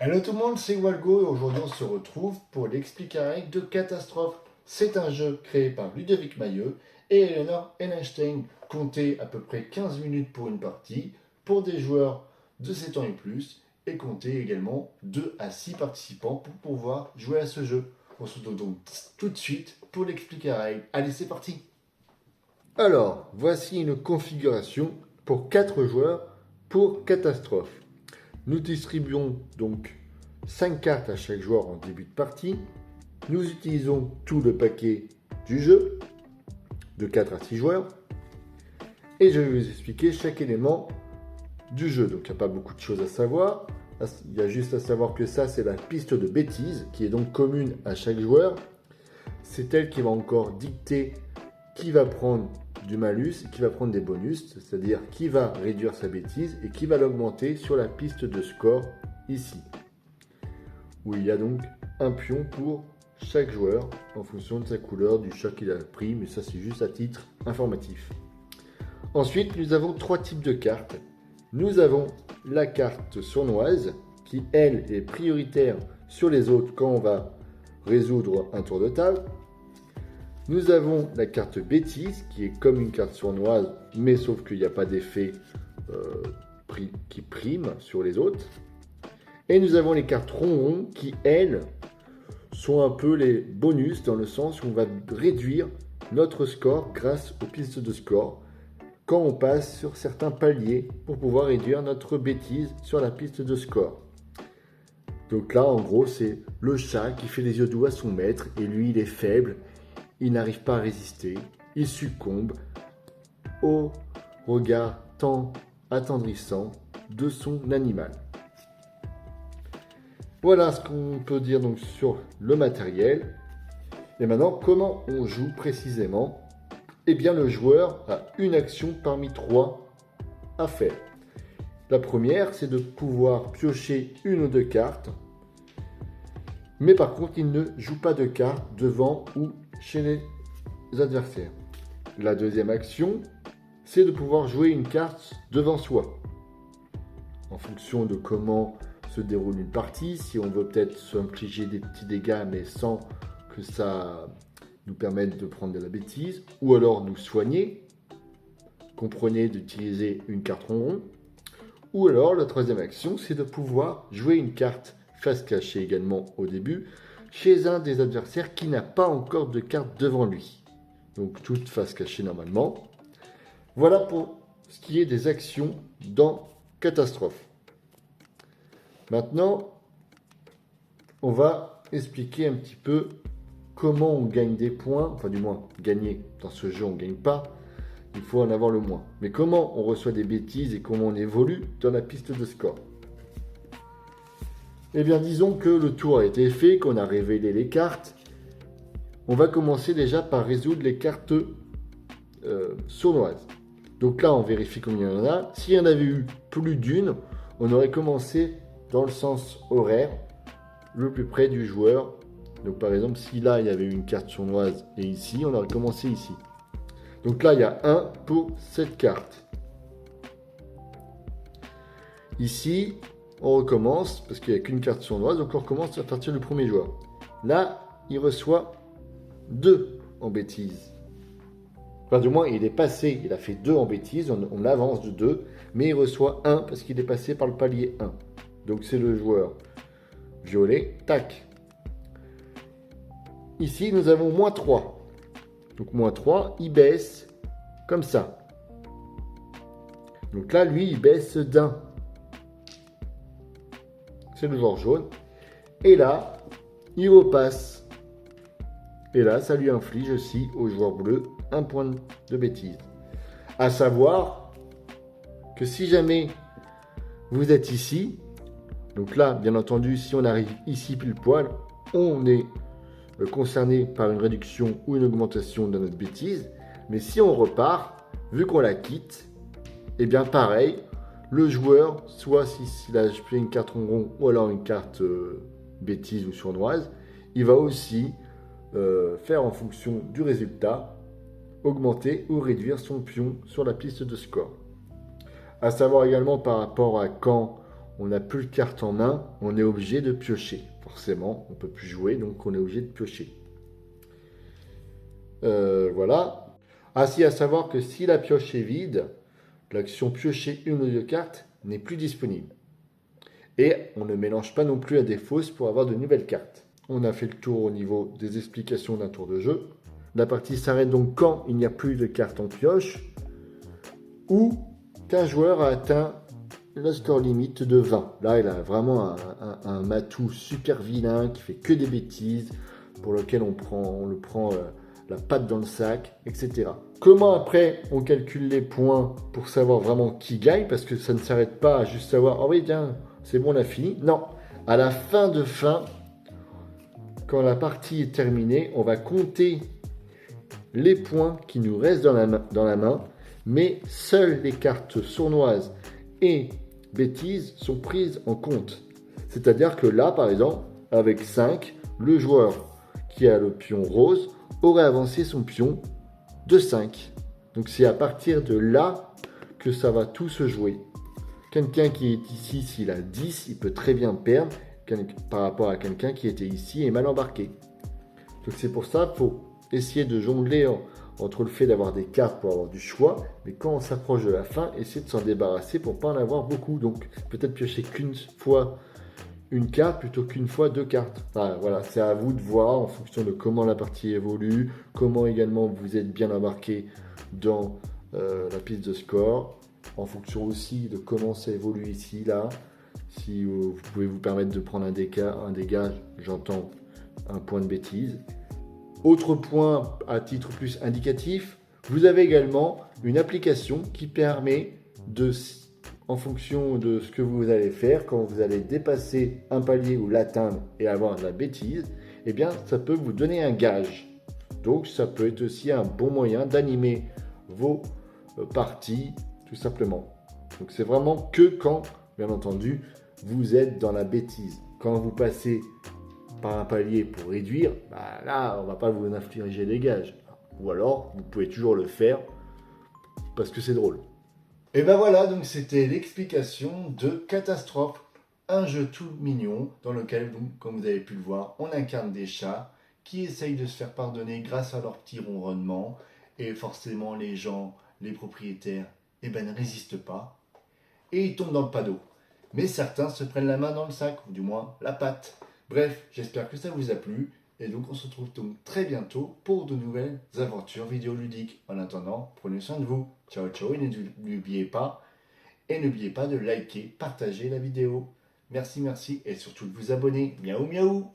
Hello tout le monde, c'est Walgo et aujourd'hui on se retrouve pour l'expliquer règle de Catastrophe. C'est un jeu créé par Ludovic Mayeux et Eleanor Einstein. Comptez à peu près 15 minutes pour une partie pour des joueurs de 7 ans et plus et comptez également 2 à 6 participants pour pouvoir jouer à ce jeu. On se retrouve donc tout de suite pour l'expliquer règle. Allez, c'est parti. Alors, voici une configuration pour 4 joueurs pour Catastrophe. Nous distribuons donc 5 cartes à chaque joueur en début de partie. Nous utilisons tout le paquet du jeu, de 4 à 6 joueurs. Et je vais vous expliquer chaque élément du jeu. Donc il n'y a pas beaucoup de choses à savoir. Il y a juste à savoir que ça, c'est la piste de bêtise, qui est donc commune à chaque joueur. C'est elle qui va encore dicter qui va prendre du malus et qui va prendre des bonus, c'est-à-dire qui va réduire sa bêtise et qui va l'augmenter sur la piste de score ici, où il y a donc un pion pour chaque joueur en fonction de sa couleur, du choc qu'il a pris, mais ça c'est juste à titre informatif. Ensuite, nous avons 3 types de cartes. Nous avons la carte sournoise, qui elle est prioritaire sur les autres quand on va résoudre un tour de table. Nous avons la carte bêtise, qui est comme une carte sournoise, mais sauf qu'il n'y a pas d'effet qui prime sur les autres. Et nous avons les cartes ronron, qui elles sont un peu les bonus, dans le sens où on va réduire notre score grâce aux pistes de score, quand on passe sur certains paliers, pour pouvoir réduire notre bêtise sur la piste de score. Donc là, en gros, c'est le chat qui fait les yeux doux à son maître, et lui, il est faible. Il n'arrive pas à résister, il succombe au regard tant attendrissant de son animal. Voilà ce qu'on peut dire donc sur le matériel. Et maintenant, comment on joue précisément? Eh bien, le joueur a une action parmi 3 à faire. La première, c'est de pouvoir piocher une ou 2 cartes. Mais par contre, il ne joue pas de cartes devant ou chez les adversaires. La deuxième action, c'est de pouvoir jouer une carte devant soi. En fonction de comment se déroule une partie, si on veut peut-être s'infliger des petits dégâts, mais sans que ça nous permette de prendre de la bêtise, ou alors nous soigner, comprenez d'utiliser une carte ronron, ou alors la troisième action, c'est de pouvoir jouer une carte face cachée également au début, chez un des adversaires qui n'a pas encore de carte devant lui. Donc toute face cachée normalement. Voilà pour ce qui est des actions dans Catastrophe. Maintenant, on va expliquer un petit peu comment on gagne des points, enfin du moins gagner dans ce jeu on ne gagne pas, il faut en avoir le moins. Mais comment on reçoit des bêtises et comment on évolue dans la piste de score. Eh bien, disons que le tour a été fait, qu'on a révélé les cartes. On va commencer déjà par résoudre les cartes sournoises. Donc là, on vérifie combien il y en a. S'il y en avait eu plus d'une, on aurait commencé dans le sens horaire, le plus près du joueur. Donc par exemple, si là, il y avait une carte sournoise et ici, on aurait commencé ici. Donc là, il y a 1 pour cette carte. Ici, on recommence, parce qu'il n'y a qu'une carte sournoise, donc on recommence à partir du premier joueur. Là, il reçoit 2 en bêtise. Enfin, du moins, il est passé, il a fait 2 en bêtise, on l'avance de 2, mais il reçoit 1 parce qu'il est passé par le palier 1. Donc c'est le joueur violet, tac. Ici, nous avons moins 3. Donc moins 3, il baisse comme ça. Donc là, lui, il baisse d'1. C'est le joueur jaune. Et là, il repasse. Et là, ça lui inflige aussi au joueur bleu 1 point de bêtise. À savoir que si jamais vous êtes ici, donc là, bien entendu, si on arrive ici pile poil, on est concerné par une réduction ou une augmentation de notre bêtise. Mais si on repart, vu qu'on la quitte, et bien pareil, le joueur, soit s'il a fait une carte ronron ou alors une carte bêtise ou sournoise, il va aussi faire en fonction du résultat, augmenter ou réduire son pion sur la piste de score. À savoir également par rapport à quand on n'a plus de carte en main, on est obligé de piocher. Forcément, on ne peut plus jouer, donc on est obligé de piocher. Voilà. Ainsi à savoir que si la pioche est vide, l'action piocher une ou deux cartes n'est plus disponible. Et on ne mélange pas non plus à des fausses pour avoir de nouvelles cartes. On a fait le tour au niveau des explications d'un tour de jeu. La partie s'arrête donc quand il n'y a plus de cartes en pioche ou qu'un joueur a atteint le score limite de 20. Là, il a vraiment un matou super vilain qui fait que des bêtises, pour lequel on le prend la patte dans le sac, etc. Comment après on calcule les points pour savoir vraiment qui gagne, parce que ça ne s'arrête pas à juste savoir, oh oui, tiens, c'est bon, on a fini. Non, à la fin, quand la partie est terminée, on va compter les points qui nous restent dans la main, mais seules les cartes sournoises et bêtises sont prises en compte. C'est-à-dire que là, par exemple, avec 5, le joueur qui a le pion rose aurait avancé son pion de 5. Donc c'est à partir de là que ça va tout se jouer. Quelqu'un qui est ici, s'il a 10, il peut très bien perdre par rapport à quelqu'un qui était ici et mal embarqué. Donc c'est pour ça qu'il faut essayer de jongler entre le fait d'avoir des cartes pour avoir du choix, mais quand on s'approche de la fin, essayer de s'en débarrasser pour ne pas en avoir beaucoup. Donc peut-être piocher qu'une fois une carte plutôt qu'une fois deux cartes. Enfin, voilà, c'est à vous de voir en fonction de comment la partie évolue, comment également vous êtes bien embarqué dans la piste de score, en fonction aussi de comment ça évolue ici, là. Si vous pouvez vous permettre de prendre un dégât, j'entends un point de bêtise. Autre point à titre plus indicatif, vous avez également une application qui permet en fonction de ce que vous allez faire, quand vous allez dépasser un palier ou l'atteindre et avoir de la bêtise, eh bien ça peut vous donner un gage. Donc ça peut être aussi un bon moyen d'animer vos parties tout simplement. Donc c'est vraiment que quand, bien entendu, vous êtes dans la bêtise. Quand vous passez par un palier pour réduire, bah là on va pas vous infliger des gages. Ou alors vous pouvez toujours le faire parce que c'est drôle. Et ben voilà, donc c'était l'explication de Catastrophe, un jeu tout mignon dans lequel, donc, comme vous avez pu le voir, on incarne des chats qui essayent de se faire pardonner grâce à leur petit ronronnement, et forcément les gens, les propriétaires, eh ben, ne résistent pas, et ils tombent dans le panneau. Mais certains se prennent la main dans le sac, ou du moins la patte. Bref, j'espère que ça vous a plu, et donc on se retrouve donc très bientôt pour de nouvelles aventures vidéoludiques. En attendant, prenez soin de vous. Ciao ciao, et n'oubliez pas de liker, partager la vidéo. Merci, et surtout de vous abonner. Miaou miaou.